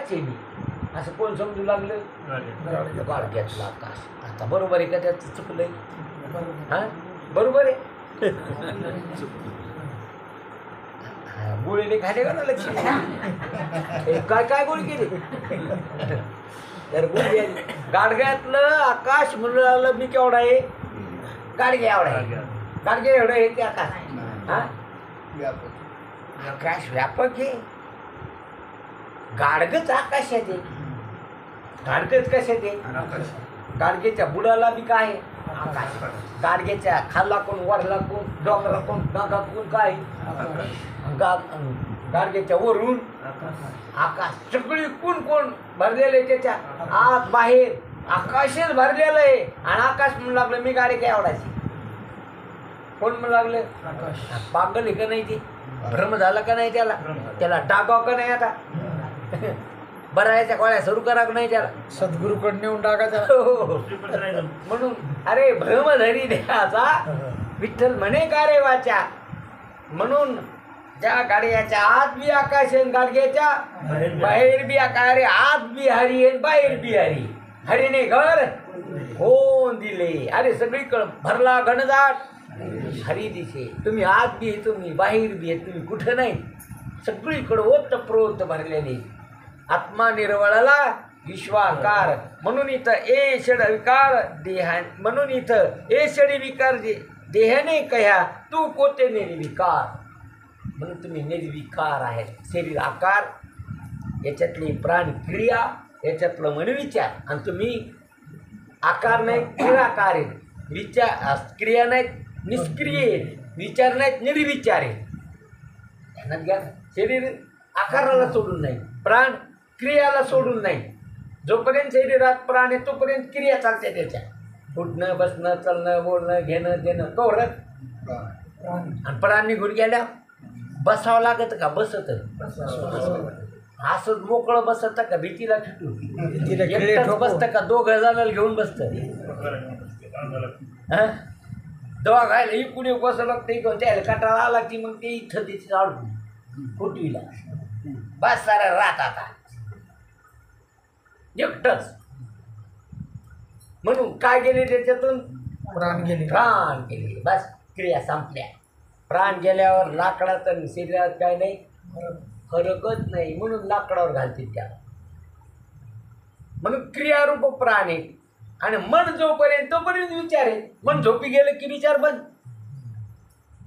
आकाशच आहे मी असं कोण समजू लागलं गाडग्यातलं आकाश. आता बरोबर आहे का त्याचं चुकलंय? हा बरोबर आहे. गोळीने खाले का ना लक्ष काय काय गोळी केली तर गोळी गाडग्यातलं आकाश म्हणून लागलं मी केवढा आहे गाडगे एवढा आहे गाडगे एवढं आहे ते आकाश. हा आकाश व्यापक आहे. गाडगच आकाशात आहे. गाडगच कशात आहे? गाडगेच्या बुडाला बी काय आहे? आकाश. गाडगेच्या खाल्ला कोण वरला कोण डोंगरा कोण गागा कोण काय गाडगेच्या वरून आकाश सगळी कोण कोण भरलेले त्याच्या आत बाहेर आकाशच भरलेलं आहे. आणि आकाश म्हणू लागलं मी गाडी काय आवडायची कोण म्हणू लागलं? पागल आहे का नाही ते? भ्रम झाला का नाही त्याला? त्याला टाकाव का नाही आता? बरायच्या गोळ्या सुरू करा नाही त्याला सद्गुरूकडे नेऊन टाकायचा. म्हणून अरे भ्रमधरी देहाचा विठ्ठल म्हणे का रे वाचा. म्हणून ज्या गाडग्याच्या आत बी आकाश आहे गाडग्याच्या बाहेर बी आकाश. अरे आत बी हरी आहे बाहेर बी हरी. हरीने घर होऊन दिले. अरे सगळीकडे भरला घनदाट हरी दिसे. तुम्ही आत बी आहे तुम्ही बाहेर बी आहे तुम्ही कुठं नाही सगळीकडे ओतप्रोत भरलेले. आत्मा निर्वळला विश्वाकार. म्हणून इथं ए षड विकार देहा. म्हणून इथं ए षडी विकार देहाने कह्या तू कोते निर्विकार. म्हणून तुम्ही निर्विकार आहेत. शरीर आकार याच्यातली प्राण क्रिया याच्यातलं मनविचार आणि तुम्ही आकार नाही निराकार आहेत. विचार क्रिया नाहीत निष्क्रिय आहेत. विचार नाहीत निर्विचार आहेत. ध्यानात घ्या. शरीर आकाराला सोडून नाही प्राण क्रियाला सोडून नाही. जोपर्यंत शरीरात प्राण आहे तोपर्यंत क्रिया चालते त्याच्या उठणं बसणं चालणं बोलणं घेणं देणं तोवरत. आणि प्राण निघून गेल्या बसावं लागत का? बसत असं मोकळं बसत का? भीतीला खिटून बसतं का? दोघं जणाला घेऊन बसतं. दोघायला इकडे बसावं लागतं इकडून त्याला कटाळा आला की मग ते इथं तिथे अडकून फुटवीला बस सारा राहत आता एकटंच. म्हणून काय गेले त्याच्यातून? प्राण गेले. प्राण गेले. बस क्रिया संपल्या. प्राण गेल्यावर लाकडात आणि शरीरात काय नाही फरकच नाही. म्हणून लाकडावर घालतील त्याला. म्हणून क्रियारूप प्राण आहे. आणि मन जोपर्यंत तोपर्यंत विचार आहे. मन झोपी गेलं की विचार बंद.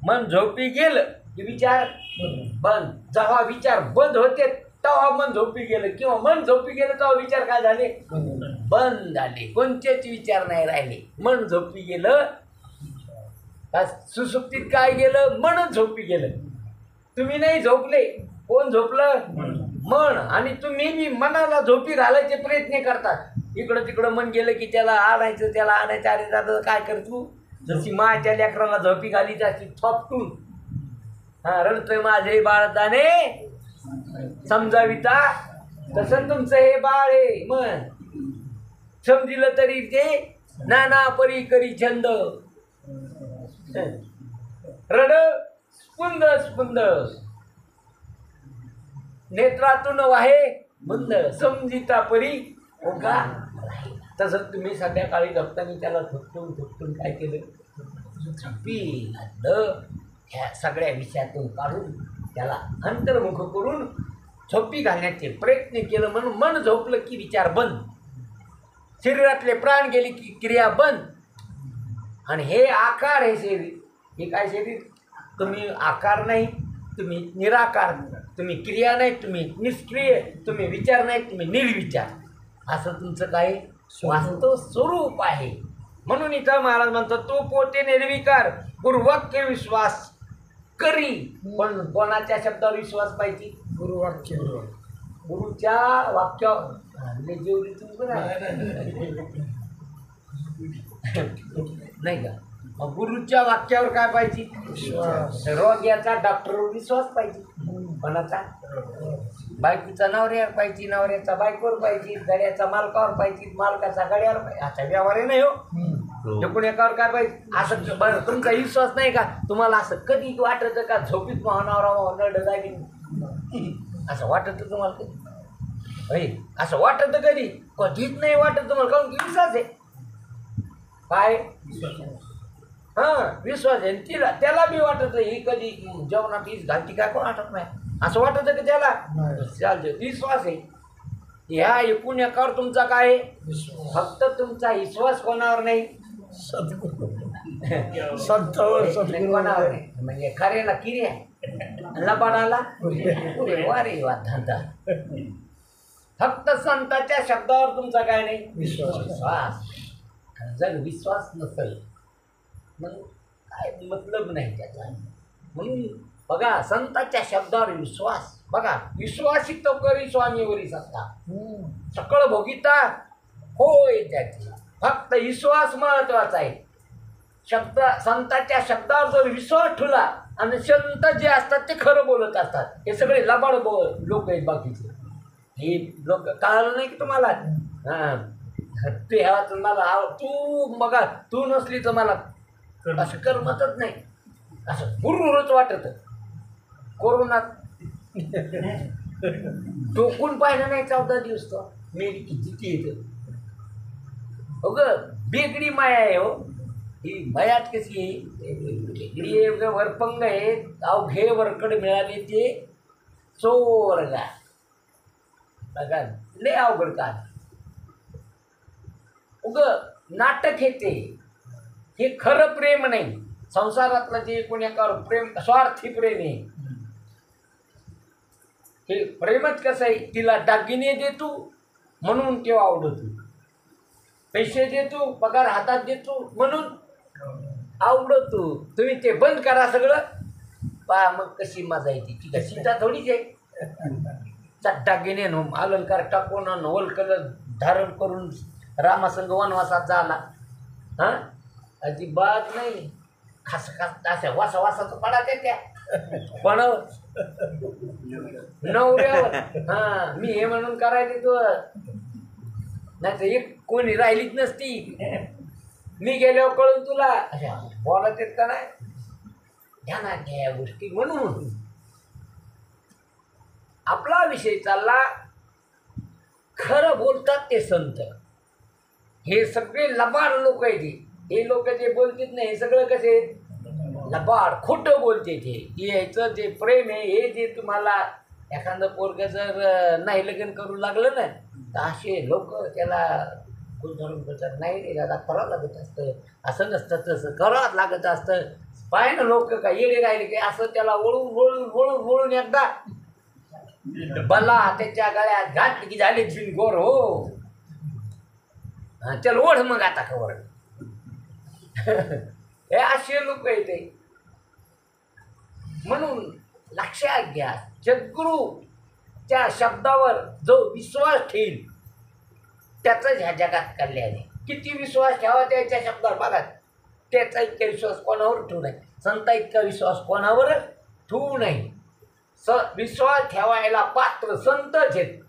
मन झोपी गेलं की विचार बंद. जेव्हा विचार बंद होते तेव्हा मन झोपी गेलं किंवा मन झोपी गेलं तेव्हा विचार काय झाले? बंद झाले. कोणतेच विचार नाही राहिले. मन झोपी गेलं. सुसुप्तीत काय गेलं? मनच झोपी गेलं. तुम्ही नाही झोपले. कोण झोपलं? मन. आणि तुम्ही बी मनाला झोपी घालायचे प्रयत्न करतात. इकडं तिकडं मन गेलं की त्याला आणायचं त्याला आणायचं. अरे दादा काय कर तू? जशी माच्या लेकराला झोपी घाली जाती थोपटून. हा रडतोय माझे बाळताने समजाविता तसं तुमचं हे बाळ आहे मन. समजिलं तरी ते नाना परी करी छंद रड स्पुंद स्पुंद नेत्रातून वाहे मंद समजिता परी ओगा. तसं तुम्ही संध्याकाळी झोपताना त्याला थोपटून काय केलं? झोपी घातलं. ह्या सगळ्या विषयातून काढून त्याला अंतर्मुख करून झोपी घालण्याचे प्रयत्न केलं. म्हणून मन झोपलं की विचार बंद. शरीरातले प्राण गेले की क्रिया बंद. आणि हे आकार आहे शरीर. हे काय शरीर? तुम्ही आकार नाही तुम्ही निराकार. तुम्ही क्रिया नाही तुम्ही निष्क्रिय. तुम्ही विचार नाही तुम्ही निर्विचार. असं तुमचं काय वास्तव स्वरूप आहे. म्हणून इथं महाराज म्हणतात तू पोते निर्विकार गुरुवाक्य विश्वास करी. पण कोणाच्या शब्दावर विश्वास पाहिजे? गुरुवाक्य. गुरुच्या वाक्यावर नाही का? मग गुरुच्या वाक्यावर काय पाहिजे? रोग्याचा डॉक्टरवर विश्वास पाहिजे. कोणाचा? बायकोचा नवऱ्यावर पाहिजे. नवऱ्याचा बायकोवर पाहिजे. गड्याचा मालकावर पाहिजे. मालकाचा गड्यावर पाहिजे. आता व्यवहार आहे नाही हो. एकूण एकावर काय पाहिजे? असं बरं तुमचा विश्वास नाही का? तुम्हाला असं कधी वाटतं का झोपीत महानवरा नरड जागी असं वाटतं तुम्हाला? असं वाटत कधी कधीच नाही वाटत तुम्हाला, कारण की विश्वास आहे. काय हां विश्वास आहे. तिला त्याला बी वाटत ही कधी जेवणात हीच घालती काय कोण वाटत नाही असं वाटत की त्याला चालतं. विश्वास आहे. ह्या एकूण एकावर तुमचा काय आहे? फक्त तुमचा विश्वास कोणावर नाही, संतावर कोणावर नाही. म्हणजे खरेला किरी आहे, लबाडाला वारे वा धंदा. फक्त संताच्या शब्दावर तुमचा काय नाही, विश्वास. जर विश्वास नसेल मग काय मतलब नाही त्याचा. म्हणून बघा संताच्या शब्दावर विश्वास. बघा विश्वासित करी स्वामीवरी सत्ता, सकळ भोगिता होय त्याची. फक्त विश्वास महत्वाचा आहे. संताच्या शब्दावर जर विश्वास ठेवला, आणि संत जे असतात ते खरं बोलत असतात. हे सगळे लबाड लोक आहेत बाकीचे. हे लोक कळलं नाही की तुम्हाला. हां तू ह्या तुम्हाला तू बघा तू नसली तर मला असं करमतच नाही, असं हुरहुरच वाटत. कोरोनात टोकून पाहिलं नाही 14 दिवस तो मेरी किती येतं. हो ग बेगडी माया आहे हो ही. भयात कशी आहे, वरपंग आहे, अवघे वरकड मिळाले ते चोरगा. बघा लय अवघड का उग नाटक हे ते. हे खरं प्रेम नाही. संसारातलं जे कोणी एकावर प्रेम स्वार्थी प्रेम आहे. हे प्रेमच कसं आहे, तिला दागिने देतो म्हणून तेव्हा आवडतो, पैसे देतो पगार हातात देतो म्हणून आवडतो. तुम्ही ते बंद करा सगळं, पहा मग कशी मजा येते. ती का सीता थोडीच आहे. दागिने अलंकार टाकून नवल कलर धारण करून रामासंग वनवासात झाला. हां अजिबात नाही. खास खास अशा वासा वासाचं पडा त्या पण नवऱ्यावर. हां मी हे म्हणून करायला तो नाही तर एक कोणी राहिलीच नसती. मी गेल्यावर कळून तुला अशा बोलत येत का नाही ध्यानात घ्या या गोष्टी. म्हणून आपला विषय चालला खरं बोलतात ते संत. हे सगळे लबाड लोक आहेत. हे लोक जे बोलतात नाही हे सगळं कसे लबाड खोटं बोलते. ते यायचं जे प्रेम आहे हे जे तुम्हाला एखादं पोरग जर नाही लग्न करू लागलं ना तर असे लोक त्याला गुंतवणूक करतात. नाही रे दादा करावं लागत असतं, असं नसतं तसं करावं लागत असतं. पाय ना लोक काय येडे राहिले की असं त्याला वळून वळून वळून वळून एकदा बला त्याच्या गळ्यात घातली की झाले गोर हो. त्याला ओढ मग आता खबर. हे असे लोक येते. म्हणून लक्षात घ्या सद्गुरूच्या शब्दावर जो विश्वास ठेईल त्याचंच ह्या जगात कल्याण आहे. किती विश्वास ठेवा त्याच्या शब्दावर बघा. त्याचा इतका विश्वास कोणावर ठेवू नये. संता इतका विश्वास कोणावर ठेवू नये. विश्वास ठेवायला पात्र संतच आहेत.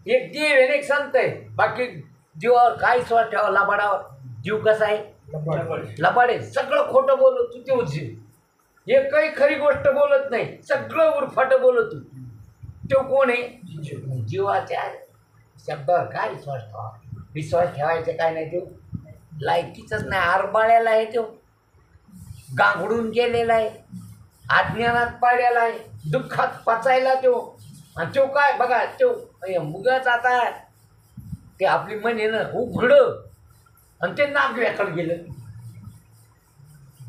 एक देव आहे एक संत आहे. बाकी जीवावर काय विश्वास ठेवा लबाडावर. जीव कसा आहे लबाड आहे. सगळं खोटं बोलत तू तेव्हा जीव. एकही खरी गोष्ट बोलत नाही, सगळं उरफाट बोलत तू. तो कोण आहे जीवाच्या शब्दावर काय विश्वास ठेवा. विश्वास ठेवायचं काय नाही. तो लायकीचंच नाही. आरबाळ्याला आहे. तो गांगडून गेलेला आहे, अज्ञानात पाडलेला आहे, दुःखात पचायला तो. आणि तो काय बघा तो मुगाच आता ते आपली मन आहे ना उघडं आणि ते नागव्याकडे गेलं.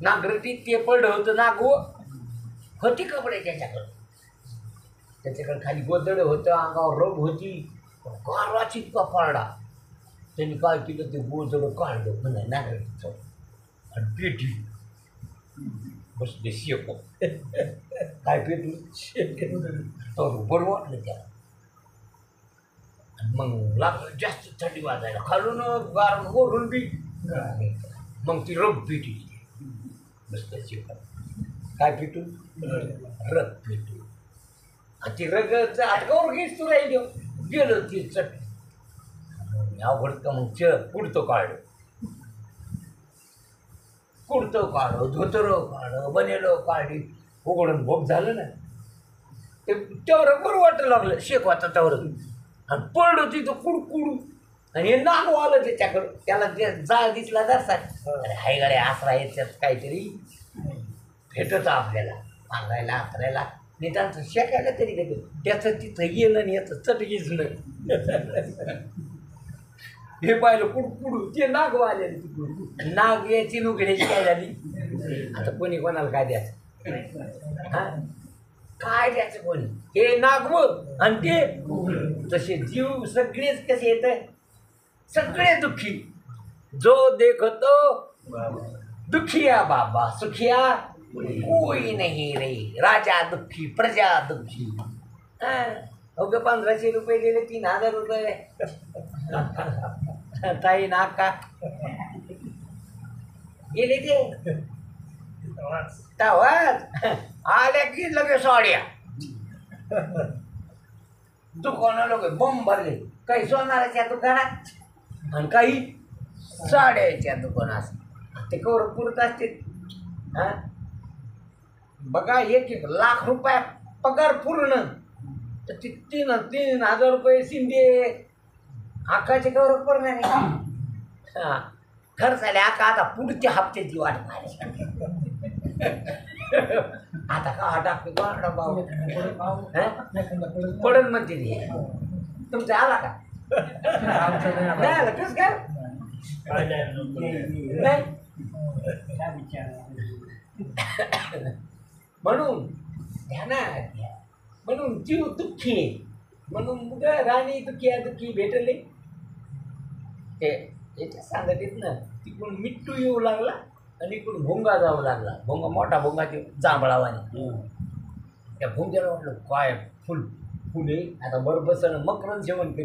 नागरती ते पडलं होतं नागो होती कपडे त्याच्याकडं. त्याच्याकडे खाली गोदड होतं, अंगावर रोग होती, गारवाची कपारडा. त्यांनी काय केलं ते गोदड काढलं म्हणा नागरतीचं आणि पेटी बसले शेको. काय पेटू तर बरं वाटलं त्याला. मग लागलं जास्त थंडी वाजायला खालून गार वरून बी. मग ती रग पेटी बसल्या शेका. काय पेटू रग पेटू. आणि ती रगचं अटकावर घेच तू राहिली गेलं ती चट अवघड का. मग पुढतं काढलं कुडतं काढं धोतरं काढं बनेलं काढी उघडून भोग झालं ना ते त्यावर बरं वाटायला लागलं शेकवाचा त्यावर. आणि पडलो तिथं कुडकुडू आणि हे नाग आलं त्याच्याकडं त्याला ते जाळ दिसला जरसा अरे हाय गाड्या आसरा याच्यात काहीतरी भेटत आपल्याला मागायला आसरायला निदान शेकायला तरी घेतो त्याचं तिथं गेलं आणि याचं चटकीच नाही हे पाहिलं कुडकुडू ते नाग आले तिकडून नाग याची लुगड्याची काय झाली आता कोणी कोणाला काय द्यायचं हा काय द्यायचं कोणी हे नागव आणि ते तसे जीव सगळेच कसे येत सगळे दुःखी जो देखतो दुखिया बाबा सुखिया कोई नहीं रे राजा दुःखी प्रजा दुःखी अवघे 1500 रुपये गेले 3000 रुपये ताई नाका गेले ते तवाच आल्या की लगे साड्या दुकानं लोक बंब भरले काही सोनाराच्या दुकानात आणि काही साड्याच्या दुकानात ते कवर पुरत असते हा बघा 1,00,000 रुपये पगार पूर्ण तर ते 3,000 रुपये शिंदे आकाचे कवर पूर्ण नाही हा खर्च आले आता पुढच्या हप्त्याची वाट पाहिजे आता का टाकतो पडन म्हणते ते तुमचा आला का नाही आला कस काय नाही म्हणून ध्यानात घ्या म्हणून जीव दुःखी आहे म्हणून राणी दुःखी भेटले ते याच्या सांगतीत ना तिकडून मिट्टू येऊ लागला आणि इकडून भोंगा जाऊ लागला भोंगा मोठा भोंगा ते जांभळावाने त्या भोंग्याला म्हटलं काय फुले आता बरोबर मकरन जेवण करी